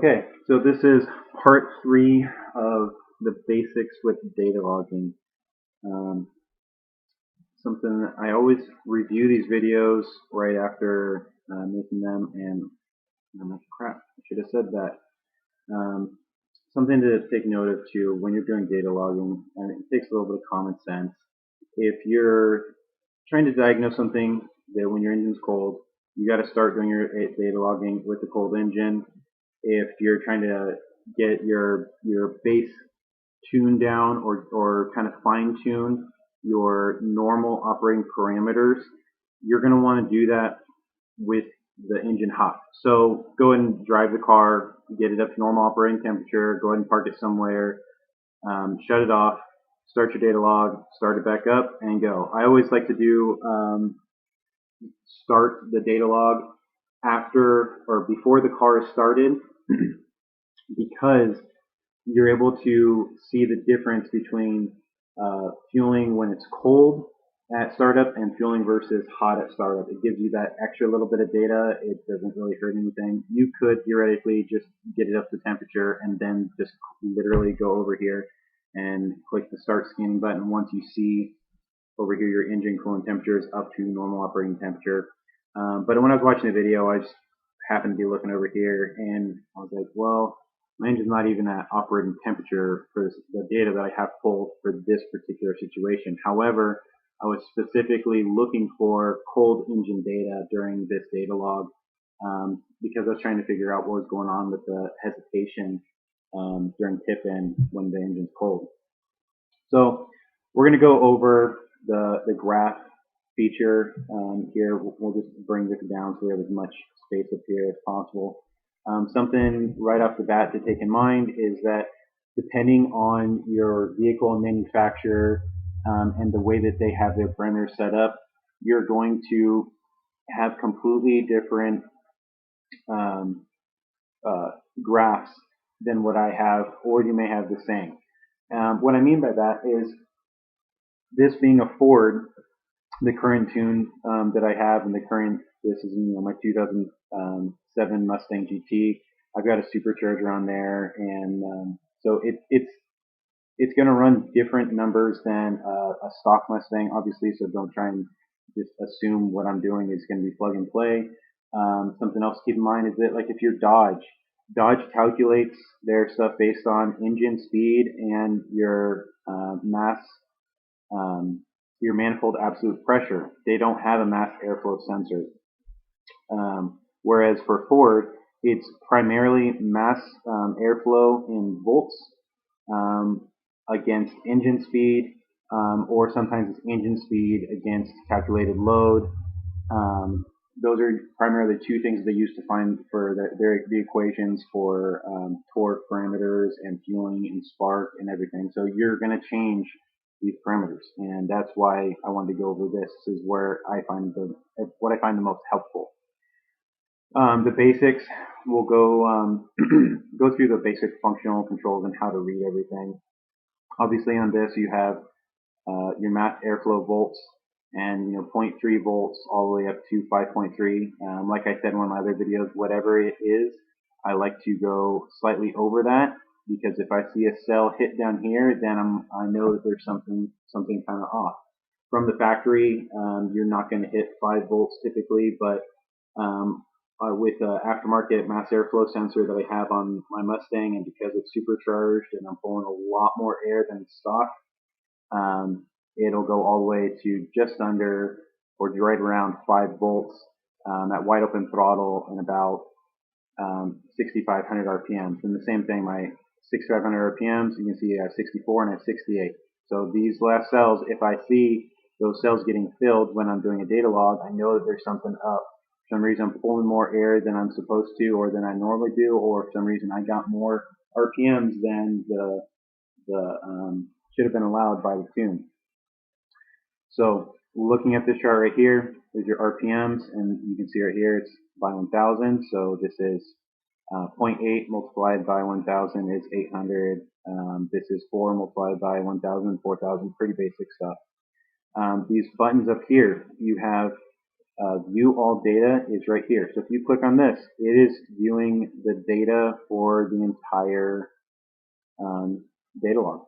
Okay, so this is part 3 of the basics with data logging. Um, Something I always review these videos right after making them, and I'm like, crap, I should have said that. Um, Something to take note of too when you're doing data logging, and it takes a little bit of common sense. If you're trying to diagnose something that when your engine's cold, you got to start doing your data logging with the cold engine. If you're trying to get your base tune down or kind of fine tune your normal operating parameters, you're going to want to do that with the engine hot. So go ahead and drive the car, get it up to normal operating temperature, go ahead and park it somewhere, shut it off, start your data log, start it back up, and go. I always like to do start the data log after or before the car is started because you're able to see the difference between fueling when it's cold at startup and fueling versus hot at startup. It gives you that extra little bit of data. It doesn't really hurt anything. You could theoretically just get it up to temperature and then just literally go over here and click the start scanning button once you see over here your engine coolant temperature is up to normal operating temperature. But when I was watching the video, I just happened to be looking over here and I was like, well, my engine's not even at operating temperature for the data that I have pulled for this particular situation. However, I was specifically looking for cold engine data during this data log because I was trying to figure out what was going on with the hesitation during tip-in when the engine's cold. So we're going to go over the graph feature here. We'll just bring this down so we have as much space up here as possible. Something right off the bat to take in mind is that depending on your vehicle and manufacturer and the way that they have their parameters set up, you're going to have completely different graphs than what I have, or you may have the same. What I mean by that is this being a Ford, the current tune that I have, and this is my 2007 Mustang GT. I've got a supercharger on there, and so it's going to run different numbers than a stock Mustang, obviously. So don't try and just assume what I'm doing is going to be plug and play. Something else to keep in mind is that, like, if you're Dodge calculates their stuff based on engine speed and your mass. Your manifold absolute pressure. They don't have a mass airflow sensor. Whereas for Ford, it's primarily mass airflow in volts against engine speed, or sometimes it's engine speed against calculated load. Those are primarily two things they use to find for the equations for torque parameters and fueling and spark and everything. So you're going to change these parameters, and that's why I wanted to go over this. This is where I find what I find the most helpful. The basics, we'll go go through the basic functional controls and how to read everything. Obviously, on this you have your mass airflow volts, and 0.3 volts all the way up to 5.3. Like I said in one of my other videos, whatever it is, I like to go slightly over that, because if I see a cell hit down here, then I know that there's something kind of off. From the factory, you're not going to hit 5 volts typically, but with the aftermarket mass airflow sensor that I have on my Mustang, and because it's supercharged and I'm pulling a lot more air than stock, it'll go all the way to just under or right around 5 volts at wide open throttle and about 6,500 RPMs. And the same thing, my 6,500 RPMs, you can see I have 64 and I have 68. So these last cells, if I see those cells getting filled when I'm doing a data log, I know that there's something up. For some reason I'm pulling more air than I'm supposed to or than I normally do, or for some reason I got more RPMs than the should have been allowed by the tune. So looking at this chart right here is your RPMs, and you can see right here it's by 1,000. So this is 0.8 multiplied by 1,000 is 800. This is 4 multiplied by 1,000, 4,000, pretty basic stuff. These buttons up here, you have view all data is right here. So if you click on this, it is viewing the data for the entire data log.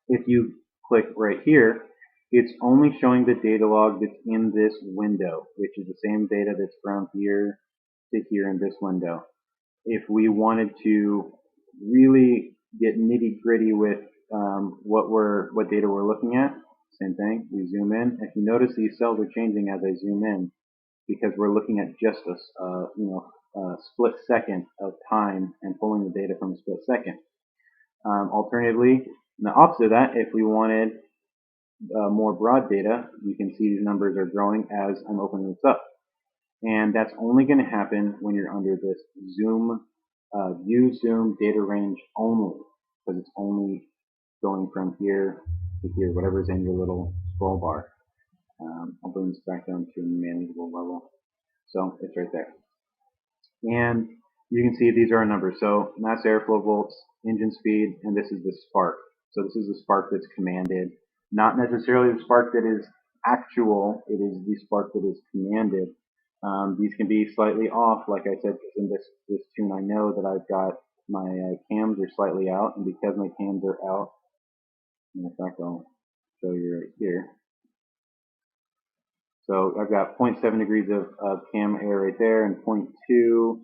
If you click right here, it's only showing the data log that's in this window, which is the same data that's from here to here in this window. If we wanted to really get nitty gritty with what data we're looking at, same thing, we zoom in. If you notice, these cells are changing as I zoom in because we're looking at just a split second of time and pulling the data from a split second. Alternatively, the opposite of that, if we wanted more broad data, you can see these numbers are growing as I'm opening this up. And that's only going to happen when you're under this view zoom data range only, because it's only going from here to here, whatever's in your little scroll bar. I'll bring this back down to a manageable level. So it's right there. And you can see these are our numbers. So mass airflow volts, engine speed, and this is the spark. So this is the spark that's commanded, not necessarily the spark that is actual, it is the spark that is commanded. These can be slightly off, like I said, because in this tune I know that I've got my cams are slightly out, and because my cams are out, in fact I'll show you right here. So I've got 0.7 degrees of cam air right there, and 0.2.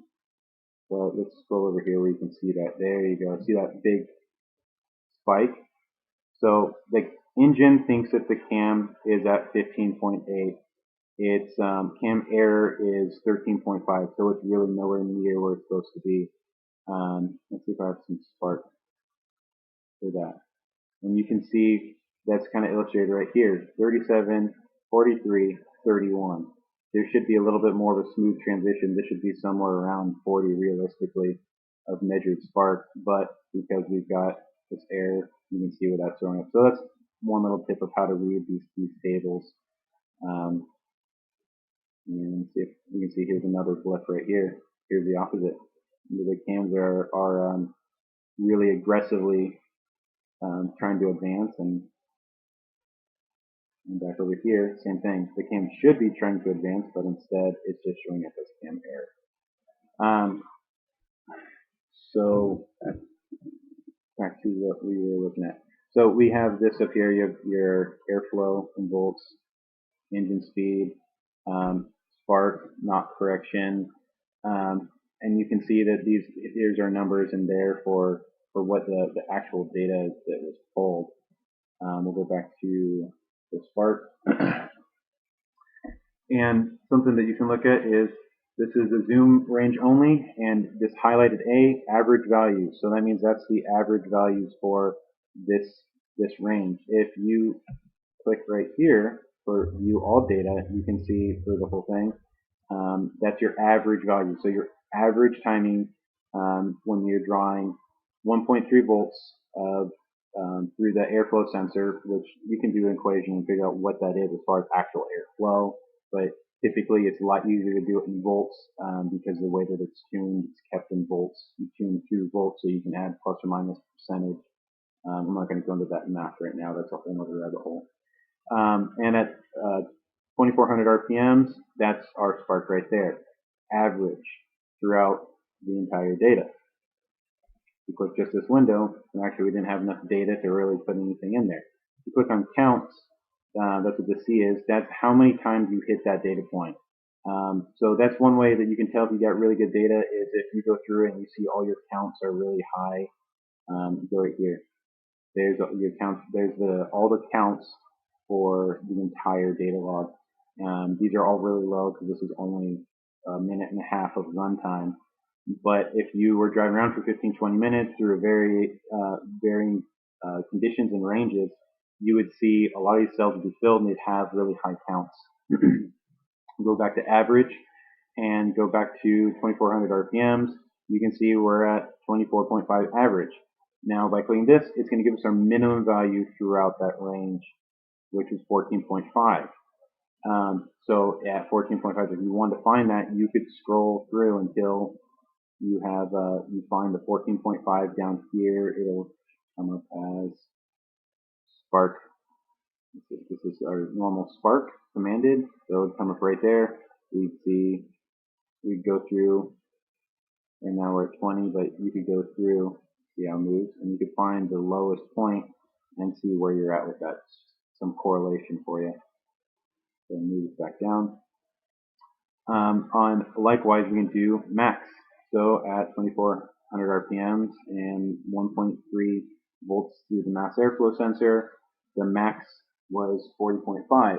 Well, let's scroll over here where you can see that. There you go. See that big spike? So the engine thinks that the cam is at 15.8. Its cam air is 13.5, so it's really nowhere near where it's supposed to be. Let's see if I have some spark for that. And you can see that's kind of illustrated right here, 37, 43, 31. There should be a little bit more of a smooth transition. This should be somewhere around 40 realistically of measured spark, but because we've got this air, you can see where that's throwing up. So that's one little tip of how to read these tables. And see if you can see here's another blip right here. Here's the opposite. The cams are really aggressively trying to advance, and back over here, same thing. The cam should be trying to advance, but instead it's just showing up as cam error. So back to what we were looking at. So we have this up here. You have your airflow in volts, engine speed, spark, knock correction, and you can see that here's our numbers in there for what the actual data that was pulled. We'll go back to the spark. And something that you can look at is this is a zoom range only, and this highlighted A, average values. So that means that's the average values for this range. If you click right here for view all data, you can see for the whole thing, that's your average value. So your average timing when you're drawing 1.3 volts of through the airflow sensor, which you can do an equation and figure out what that is as far as actual airflow, but typically it's a lot easier to do it in volts because the way that it's tuned, it's kept in volts. You tune through volts so you can add plus or minus percentage. I'm not going to go into that math right now. That's a whole other rabbit hole. And at 2400 RPMs, that's our spark right there, average throughout the entire data. You click just this window, and actually we didn't have enough data to really put anything in there. You click on counts, that's what the C is, that's how many times you hit that data point. So that's one way that you can tell if you got really good data is if you go through and you see all your counts are really high. Go right here. There's your counts. There's all the counts for the entire data log. These are all really low because this is only a minute and a half of runtime. But if you were driving around for 15-20 minutes through varying conditions and ranges, you would see a lot of these cells would be filled and they'd have really high counts. Go back to average and go back to 2400 RPMs. You can see we're at 24.5 average. Now by clicking this, it's going to give us our minimum value throughout that range, which is 14.5. So at 14.5, if you wanted to find that, you could scroll through until you have you find the 14.5 down here. It'll come up as spark. This is our normal spark. commanded, so it would come up right there. We'd see, we'd go through, and now we're at 20, but you could go through, see how it moves, and you could find the lowest point and see where you're at with that. Some correlation for you. So move it back down. On likewise, we can do max. So at 2400 RPMs and 1.3 volts through the mass airflow sensor, the max was 40.5.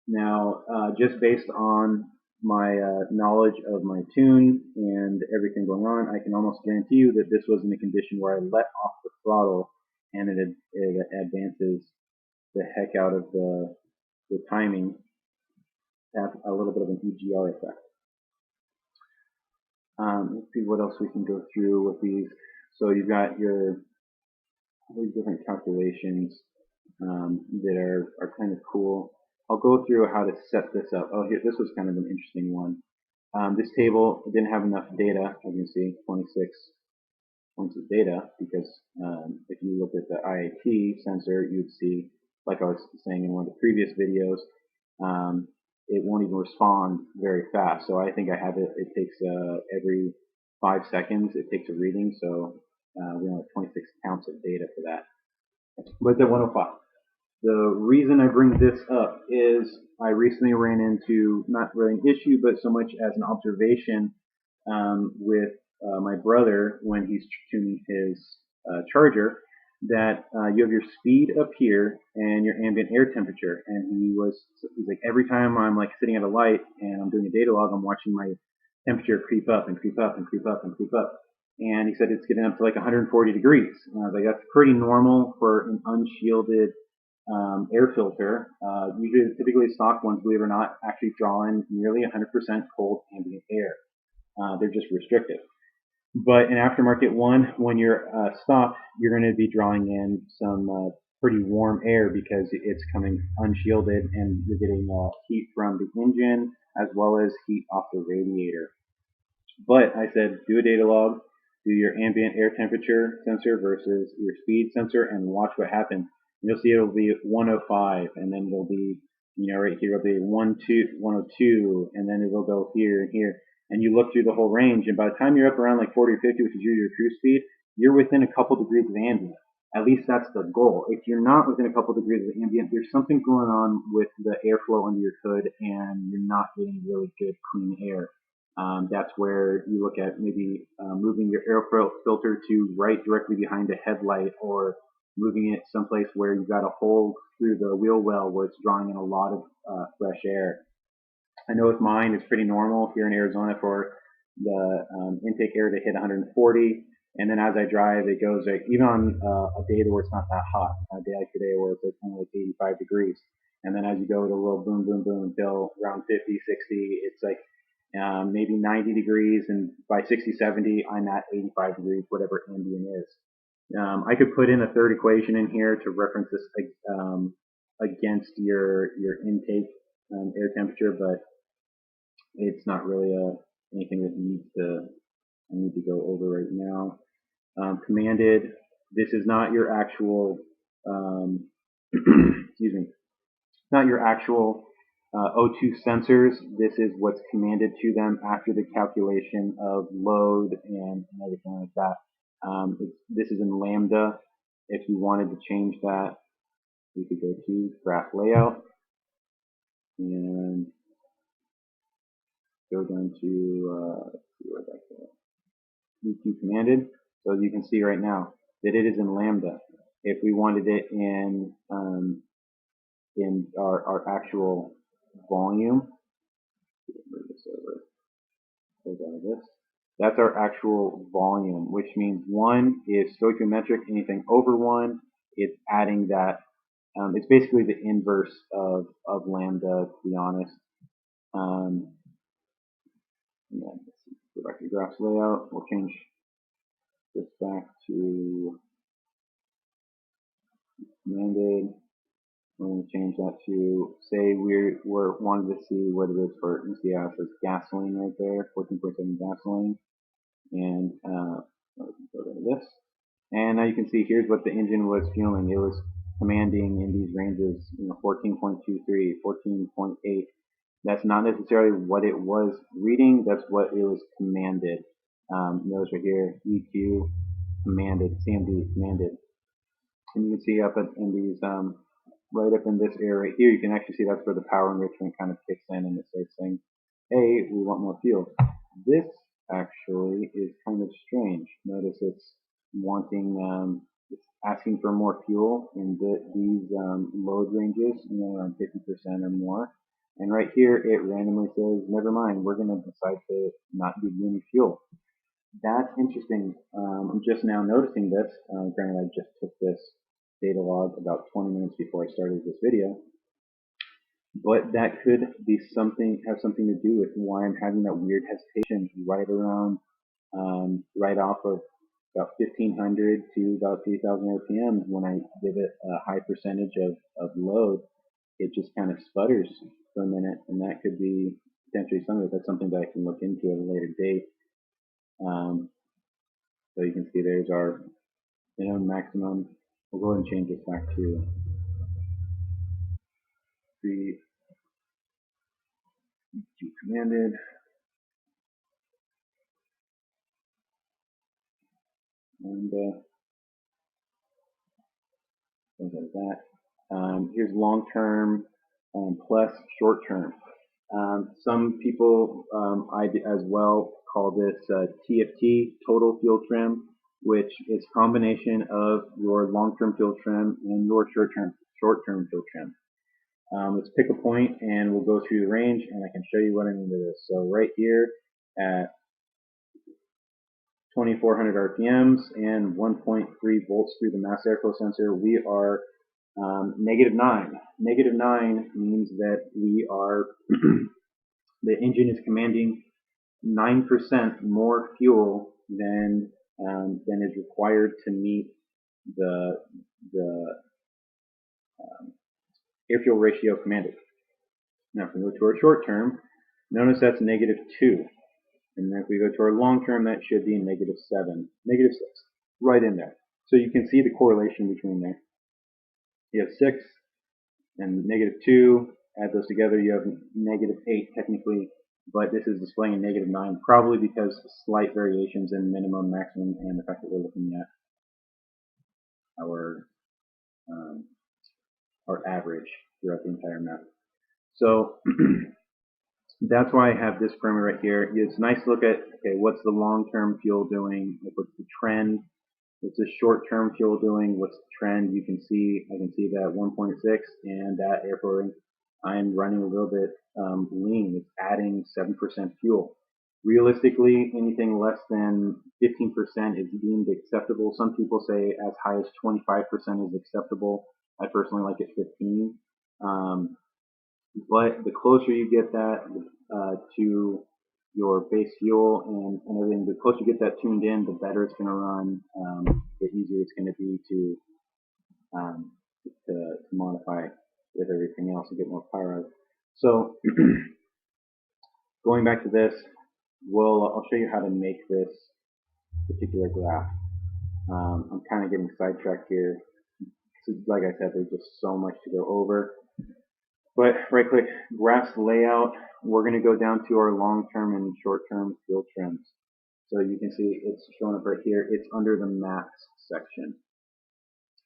Now, just based on my knowledge of my tune and everything going on, I can almost guarantee you that this was in a condition where I let off the throttle and it advances the heck out of the timing, have a little bit of an EGR effect. Let's see what else we can go through with these. So you've got all these different calculations that are kind of cool. I'll go through how to set this up. Oh, here, this was kind of an interesting one. This table didn't have enough data, as you can see, 26 points of data, because if you look at the IAT sensor, you'd see, like I was saying in one of the previous videos, it won't even respond very fast. So I think I have it takes every 5 seconds, it takes a reading, so we only have 26 counts of data for that. But it's at 105. The reason I bring this up is I recently ran into, not really an issue, but so much as an observation with my brother when he's tuning his charger, that you have your speed up here and your ambient air temperature. And he's like, every time I'm like sitting at a light and I'm doing a data log, I'm watching my temperature creep up and creep up and creep up and creep up. And he said it's getting up to like 140 degrees. And I was like, that's pretty normal for an unshielded air filter. Usually, typically stock ones, believe it or not, actually draw in nearly 100% cold ambient air. They're just restricted. But in aftermarket one, when you're stopped, you're going to be drawing in some pretty warm air because it's coming unshielded and you're getting heat from the engine as well as heat off the radiator. But I said, do a data log, do your ambient air temperature sensor versus your speed sensor, and watch what happens. You'll see it'll be 105, and then it'll be, right here, it'll be 102, and then it'll go here and here. And you look through the whole range, and by the time you're up around like 40 or 50, which is usually your cruise speed, you're within a couple degrees of ambient. At least that's the goal. If you're not within a couple degrees of ambient, there's something going on with the airflow under your hood, and you're not getting really good clean air. That's where you look at maybe moving your air filter to right directly behind the headlight, or moving it someplace where you've got a hole through the wheel well where it's drawing in a lot of fresh air. I know with mine, it's pretty normal here in Arizona for the intake air to hit 140. And then as I drive, it goes like, even on a day where it's not that hot, a day like today where it's like only like 85 degrees. And then as you go to a little boom, boom, boom until around 50, 60, it's like maybe 90 degrees. And by 60, 70, I'm at 85 degrees, whatever ambient is. I could put in a third equation in here to reference this against your intake air temperature, but it's not really anything that I need to go over right now. Commanded, this is not your actual, excuse me, not your actual O2 sensors. This is what's commanded to them after the calculation of load and everything like that. This is in Lambda. If you wanted to change that, you could go to graph layout and go down to let's see where that's EQ commanded. So you can see right now that it is in Lambda. If we wanted it in our actual volume, move this over, close out of this. That's our actual volume, which means 1 is stoichiometric. Anything over 1, it's adding that. It's basically the inverse of Lambda, to be honest. Yeah, let's see, go back to graphs layout. We'll change this back to commanded. We're going to change that to, say we're wanted to see what it is for, you see how it says gasoline right there, 14.7 gasoline. And go to this. And now you can see here's what the engine was fueling. It was commanding in these ranges, 14.23, 14.8. That's not necessarily what it was reading, that's what it was commanded. Notice right here, EQ commanded, CMD commanded. And you can see up in these, right up in this area right here, you can actually see that's where the power enrichment kind of kicks in and it starts saying, hey, we want more fuel. This actually is kind of strange. Notice it's wanting, it's asking for more fuel in these load ranges, around 50% or more. And right here, it randomly says, never mind, we're going to decide to not give you any fuel. That's interesting. I'm just now noticing this. Granted, I just took this data log about 20 minutes before I started this video, but that could be have something to do with why I'm having that weird hesitation right around, right off of about 1500 to about 3000 RPM. When I give it a high percentage of load, it just kind of sputters for a minute, and that could be potentially some of it. That's something that I can look into at a later date. So you can see there's our minimum, maximum. We'll go ahead and change this back to 3 commanded. And things like that. Here's long-term plus short-term. Some people, I as well, call this TFT, total fuel trim, which is a combination of your long-term fuel trim and your short-term fuel trim. Let's pick a point and we'll go through the range and I can show you what I mean by this. So right here at 2400 RPMs and 1.3 volts through the mass airflow sensor, we are -9. -9 means that we are the engine is commanding 9% more fuel than is required to meet the air fuel ratio commanded. Now, if we go to our short term, notice that's -2. And then if we go to our long term, that should be -7, -6, right in there. So you can see the correlation between there. You have 6 and -2, add those together, you have -8 technically, but this is displaying a -9, probably because of slight variations in minimum, maximum, and the fact that we're looking at our average throughout the entire map. So that's why I have this parameter right here. It's nice to look at, okay, what's the long-term fuel doing? What's the trend? What's the short-term fuel doing? What's the trend? I can see that 1.6 and that airflow ring, I'm running a little bit lean. It's adding 7% fuel. Realistically, anything less than 15% is deemed acceptable. Some people say as high as 25% is acceptable. I personally like it 15. But the closer you get that to your base fuel and everything, the closer you get that tuned in, the better it's going to run, the easier it's going to be to modify with everything else and get more power out. So going back to this, I'll show you how to make this particular graph. I'm kind of getting sidetracked here. So like I said, there's just so much to go over. But right click, graphs layout, we're going to go down to our long-term and short-term fuel trims. So you can see it's showing up right here. It's under the maps section.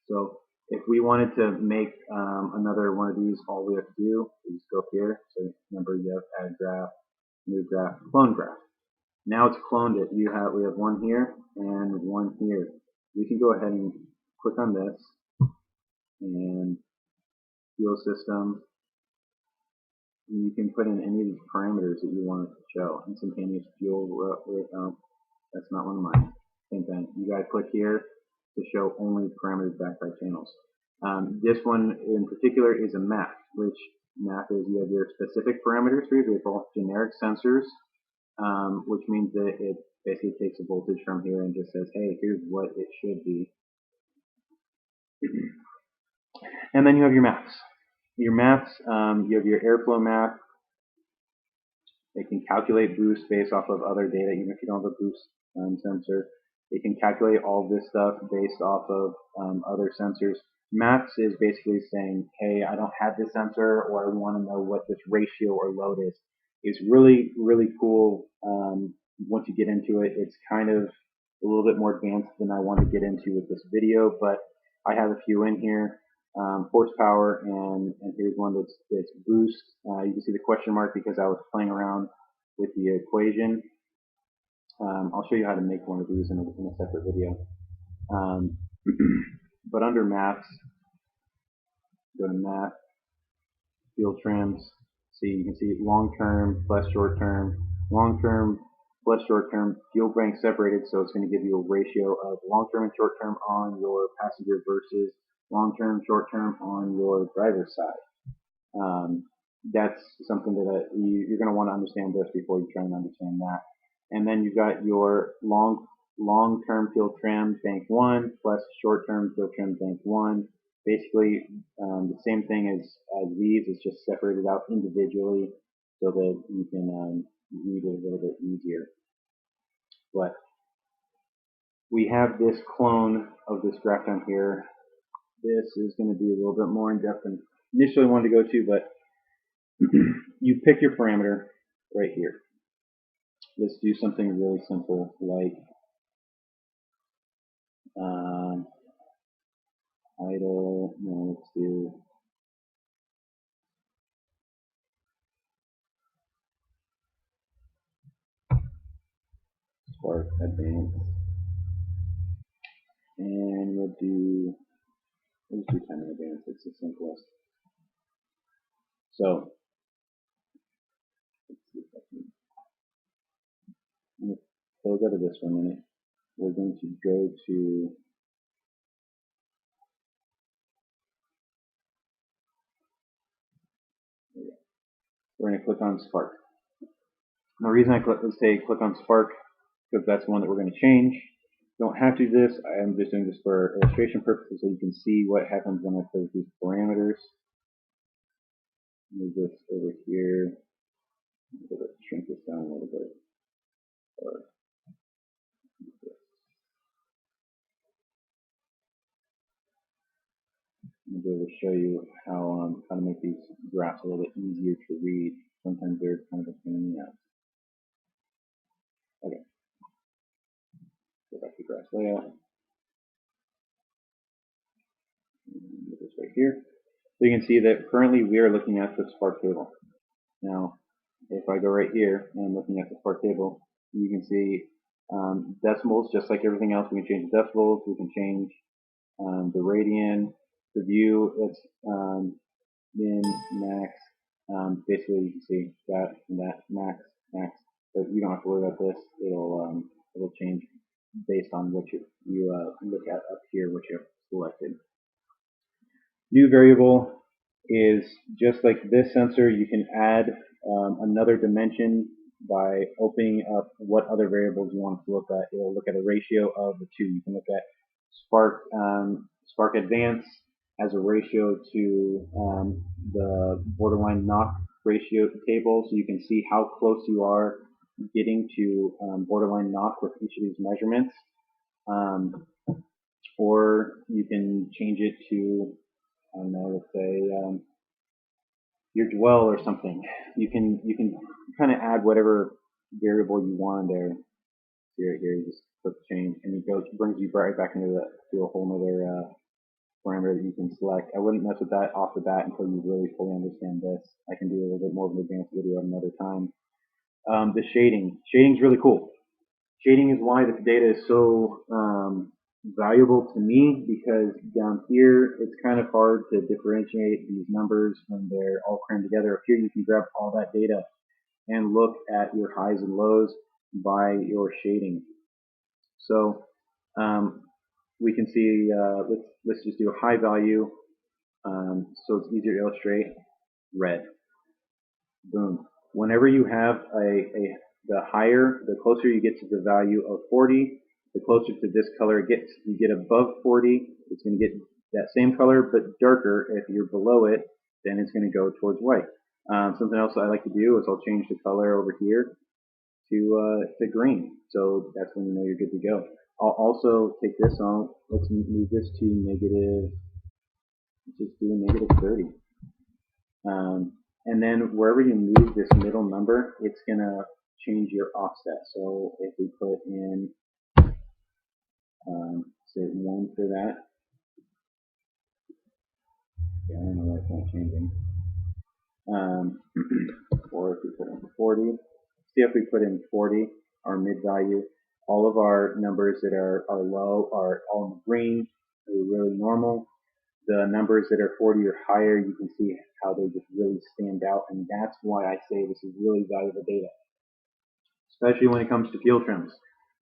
So if we wanted to make another one of these, all we have to do is go up here. So remember, you have add graph, new graph, clone graph. Now it's cloned it. We have one here and one here. We can go ahead and click on this and fuel system. You can put in any of these parameters that you want it to show. Instantaneous fuel rate, that's not one of mine. Same thing. You guys click here to show only parameters backed by channels. This one in particular is a map, which map is you have your specific parameters for your vehicle, generic sensors, which means that it basically takes a voltage from here and just says, hey, here's what it should be. And then you have your maps. Your maps, you have your airflow map. It can calculate boost based off of other data, even if you don't have a boost sensor. It can calculate all this stuff based off of other sensors. Maps is basically saying, hey, I don't have this sensor, or I want to know what this ratio or load is. It's really, really cool. Once you get into it, it's kind of a little bit more advanced than I want to get into with this video, but I have a few in here. Horsepower, and here's one that's boost. You can see the question mark because I was playing around with the equation. I'll show you how to make one of these in a separate video. Um, but under maps, go to map, field trims. See, you can see long term plus short term, long term plus short term, fuel bank separated, so it's going to give you a ratio of long term and short term on your passenger versus long term, short term on your driver's side. That's something that you're going to want to understand this before you try and understand that. And then you've got your long-term field trim bank 1 plus short-term field trim bank 1. Basically, the same thing as these. It's just separated out individually so that you can read it a little bit easier. But we have this clone of this graph down here. This is going to be a little bit more in depth than initially wanted to go to, but you pick your parameter right here. Let's do something really simple like idle. No, let's do Spark Advanced, and we'll do time in advance. It's the simplest. So let's see if I can. I'm going to close out of this for a minute. We're going to go to we're going to click on Spark. And the reason I say click on Spark because that's the one that we're going to change. You don't have to do this. I'm just doing this for illustration purposes so you can see what happens when I close these parameters. Move this over here. Let's shrink this down a little bit. Or I'm going to show you how to make these graphs a little bit easier to read. Sometimes they're kind of a pain in the ass. Okay, go back to graph layout. Put this right here. So you can see that currently we are looking at the Spark table. Now, if I go right here and I'm looking at the Spark table, you can see decimals, just like everything else. We can change the decibels. We can change the radian, the view. It's min, max. Basically, you can see that and that, max, max. But you don't have to worry about this. It'll change based on what you look at up here, what you've selected. New variable is just like this sensor. You can add another dimension by opening up what other variables you want to look at. It'll look at a ratio of the two. You can look at Spark Advance as a ratio to the borderline knock ratio table, so you can see how close you are getting to borderline knock with each of these measurements. Or you can change it to, I don't know, let's say your dwell or something. You can kind of add whatever variable you want there. Here, you just click change, and it brings you right back into a whole other parameter that you can select. I wouldn't mess with that off the bat until you really fully understand this. I can do a little bit more of an advanced video another time. The shading. Shading is really cool. Shading is why this data is so valuable to me, because down here it's kind of hard to differentiate these numbers when they're all crammed together. Up here you can grab all that data and look at your highs and lows by your shading. So we can see, let's just do a high value, so it's easier to illustrate. Red. Boom. Whenever you have the higher, the closer you get to the value of 40, the closer to this color it gets. You get above 40, it's going to get that same color but darker. If you're below it, then it's going to go towards white. Something else I like to do is I'll change the color over here to green. So that's when you know you're good to go. I'll also take this on. Let's move this to negative Just do -30. And then wherever you move this middle number, it's going to change your offset. So if we put in, say 1 for that, yeah, I don't know why it's not changing. Or if we put in 40, see if we put in 40, our mid value, all of our numbers that are low are all in the green, they're really normal. The numbers that are 40 or higher, you can see how they just really stand out, and that's why I say this is really valuable data, especially when it comes to field trims.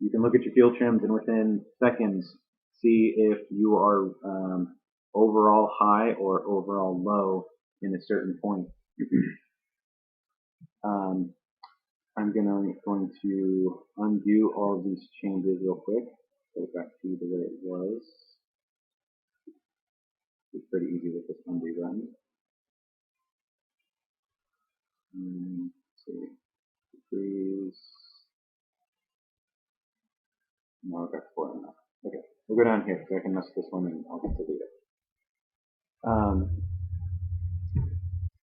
You can look at your field trims and within seconds see if you are overall high or overall low in a certain point. I'm going to undo all of these changes real quick. Go back to the way it was. It's pretty easy with this undo button. Let's see, degrees. No, I've got 4 enough. Okay, we'll go down here so I can mess this one and I'll just delete it.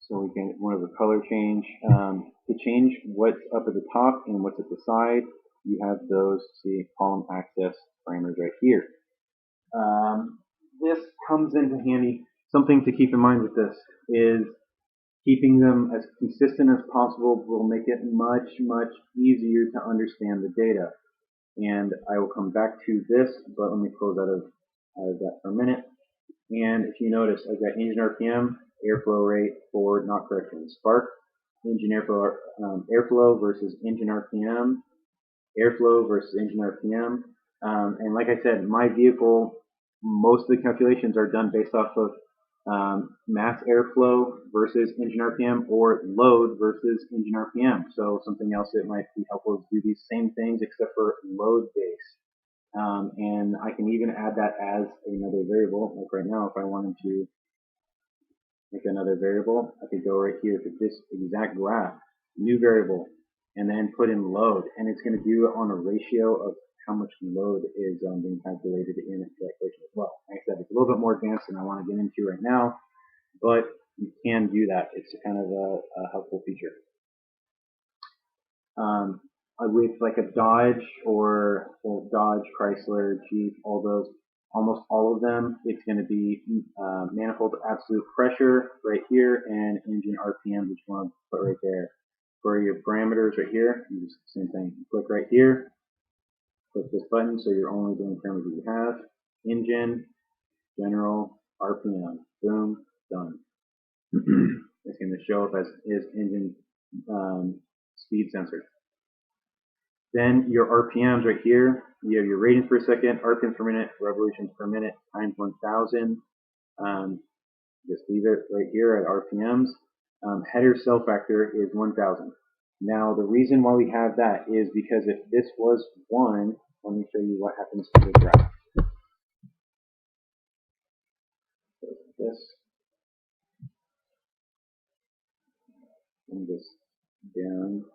So we can one of the color change. To change what's up at the top and what's at the side, you have those, see, column access parameters right here. This comes into handy. Something to keep in mind with this is keeping them as consistent as possible will make it much, much easier to understand the data. And I will come back to this, but let me close out of that for a minute. And if you notice, I've got engine RPM, airflow rate, forward, not correction, spark, engine airflow versus engine RPM, airflow versus engine RPM. And like I said, my vehicle, most of the calculations are done based off of mass airflow versus engine RPM or load versus engine RPM. So something else that might be helpful is do these same things except for load based. And I can even add that as another variable. Like right now, if I wanted to make another variable, I could go right here to this exact graph, new variable, and then put in load. And it's going to do it on a ratio of how much load is being calculated in the equation as well. Like I said, it's a little bit more advanced than I want to get into right now, but you can do that. It's kind of a helpful feature. With like a Dodge or Dodge, Chrysler, Jeep, all those, almost all of them, it's going to be manifold absolute pressure right here and engine RPM, which you want to put right there. For your parameters right here, you just same thing. You click right here, click this button, so you're only doing parameters you have. Engine, general, RPM, boom, done. It's going to show up as is engine speed sensor. Then your RPMs right here, you have your ratings per second, RPMs per minute, revolutions per minute times 1,000. Just leave it right here at RPMs. Header cell factor is 1,000. Now the reason why we have that is because if this was 1, let me show you what happens to the graph. So this, bring this down,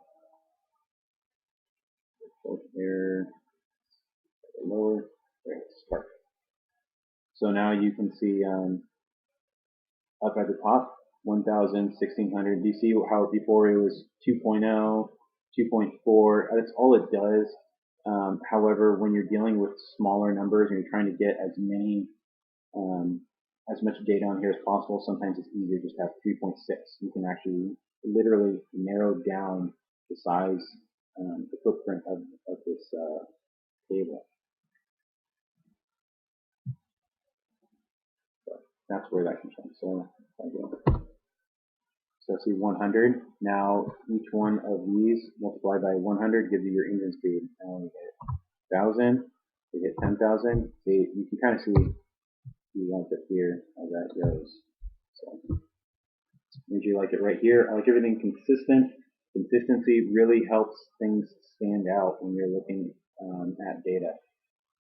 there, lower, there, spark. So now you can see up at the top, 1,000, 1,600. Do you see how before it was 2.0, 2.4? That's all it does. However, when you're dealing with smaller numbers and you're trying to get as much data on here as possible, sometimes it's easier just to have 3.6. You can actually literally narrow down the size, the footprint of this table. So that's where that comes from. So see 100. Now each one of these multiplied by 100 gives you your engine speed. Now we get 1,000. We get 10,000. See, you can kind of see you want it here how that goes. So usually like it right here. I like everything consistent. Consistency really helps things stand out when you're looking at data.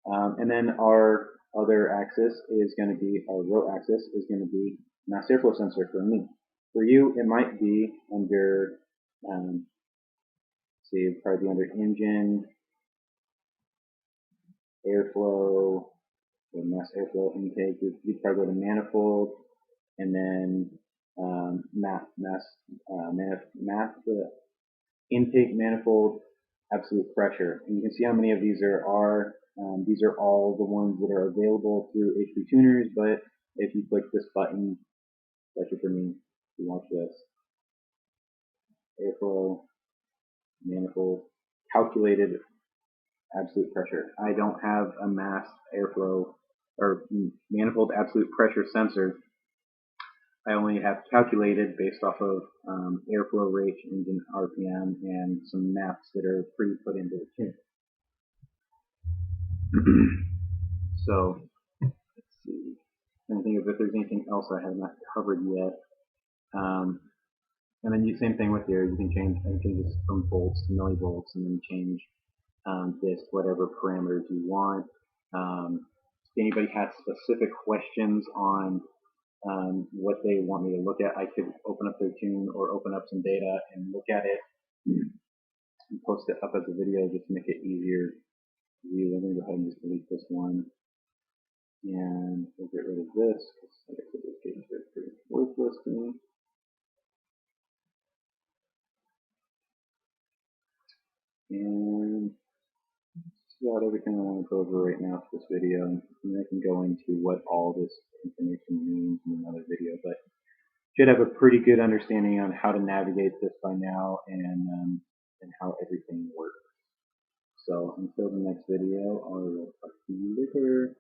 And then our other axis is going to be, our row axis is going to be mass airflow sensor for me. For you, it might be under, see, probably under engine, airflow, the mass airflow intake. You'd probably go to manifold, and then intake manifold absolute pressure. And you can see how many of these are. These are all the ones that are available through HP Tuners, but if you click this button, that's it for me. If you watch this, airflow, manifold, calculated absolute pressure. I don't have a mass airflow or manifold absolute pressure sensor. I only have calculated based off of airflow rate, engine RPM, and some maps that are pre-put into the tune. So let's see. I'm thinking if there's anything else I have not covered yet. And then same thing with here. You can change this from volts to millivolts, and then change this whatever parameters you want. If anybody has specific questions on what they want me to look at, I could open up their tune or open up some data and look at it and post it up as a video just to make it easier to view. I'm going to go ahead and just delete this one. And we'll get rid of this because I guess this page is pretty worthless to me. And that's about everything I want to go over right now for this video. And then I can go into what all this information means in another video. But should have a pretty good understanding on how to navigate this by now and how everything works. So until the next video, I will talk to you later.